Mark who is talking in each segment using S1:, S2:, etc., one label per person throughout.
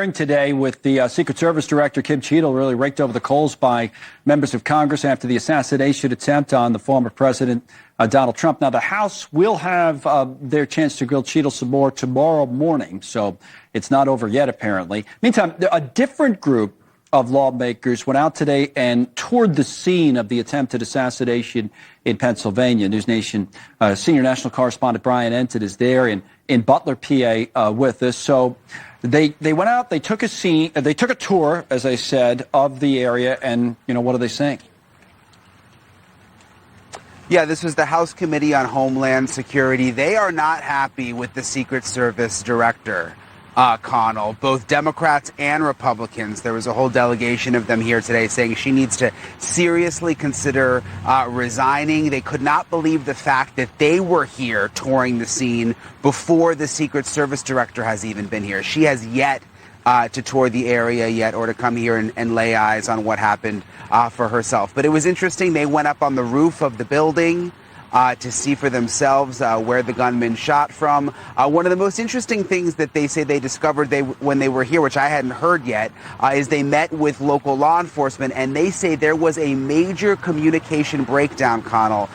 S1: Today with the Secret Service Director Kim Cheadle really raked over the coals by members of Congress after the assassination attempt on the former President Donald Trump. Now, the House will have their chance to grill Cheadle some more tomorrow morning, so it's not over yet, apparently. Meantime, a different group of lawmakers went out today and toured the scene of the attempted assassination in Pennsylvania. NewsNation senior national correspondent Brian Enton is there in Butler, PA, with us. So they went out, they took a tour, as I said, of the area, and what are they saying?
S2: Yeah, this was the House Committee on Homeland Security. They are not happy with the Secret Service director, Connell. Both Democrats and Republicans. There was a whole delegation of them here today saying she needs to seriously consider resigning. They could not believe the fact that they were here touring the scene before the Secret Service director has even been here. She has yet to tour the area yet or to come here and lay eyes on what happened for herself. But it was interesting. They went up on the roof of the building to see for themselves where the gunman shot from. One of the most interesting things that they say they discovered when they were here, which I hadn't heard yet, is they met with local law enforcement, and they say there was a major communication breakdown, Connell.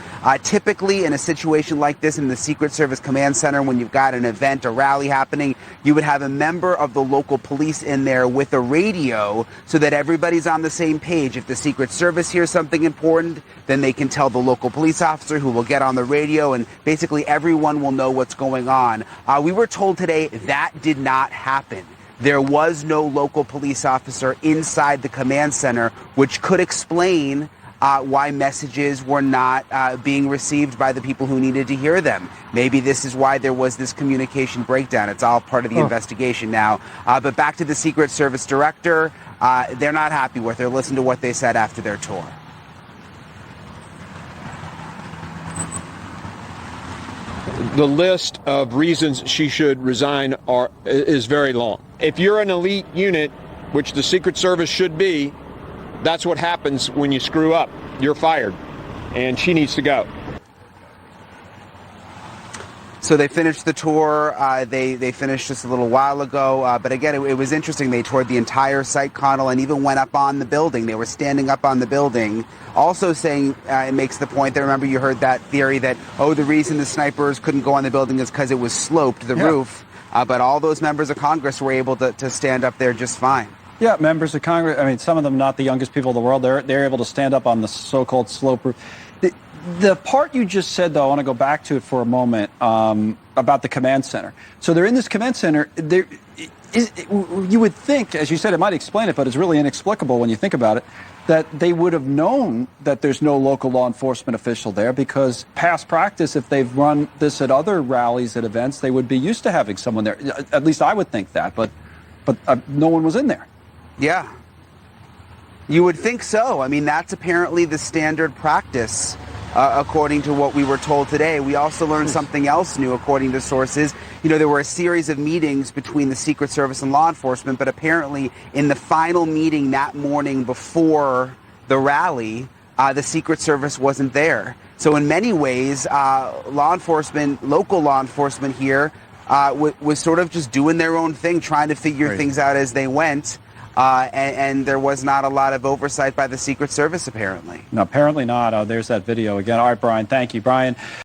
S2: Typically, in a situation like this in the Secret Service Command Center, when you've got an event, a rally happening, you would have a member of the local police in there with a radio so that everybody's on the same page. If the Secret Service hears something important, then they can tell the local police officer, who will get on the radio, and basically everyone will know what's going on. We were told today that did not happen. There was no local police officer inside the command center, which could explain why messages were not being received by the people who needed to hear them. Maybe this is why there was this communication breakdown. It's all part of the investigation now. But back to the Secret Service director, they're not happy with her. Listen to what they said after their tour.
S3: The list of reasons she should resign is very long. If you're an elite unit, which the Secret Service should be, that's what happens when you screw up. You're fired, and she needs to go.
S2: So they finished the tour. They finished just a little while ago. But again, it was interesting. They toured the entire site, Connell, and even went up on the building. They were standing up on the building, also saying it makes the point that, remember, you heard that theory that, the reason the snipers couldn't go on the building is because it was sloped, the roof. But all those members of Congress were able to stand up there just fine.
S1: Yeah, members of Congress, I mean, some of them not the youngest people in the world, they're able to stand up on the so-called slope roof. The part you just said, though, I want to go back to it for a moment, about the command center. So they're in this command center. You would think, as you said, it might explain it, but it's really inexplicable when you think about it, that they would have known that there's no local law enforcement official there, because past practice, if they've run this at other rallies, at events, they would be used to having someone there. At least I would think that, but no one was in there.
S2: Yeah. You would think so. I mean, that's apparently the standard practice. According to what we were told today. We also learned something else new, according to sources. There were a series of meetings between the Secret Service and law enforcement, but apparently in the final meeting that morning before the rally, the Secret Service wasn't there. So in many ways, law enforcement, local law enforcement here, was sort of just doing their own thing, trying to figure things out as they went. And there was not a lot of oversight by the Secret Service, apparently.
S1: No, apparently not. There's that video again. All right, Brian, thank you. Brian.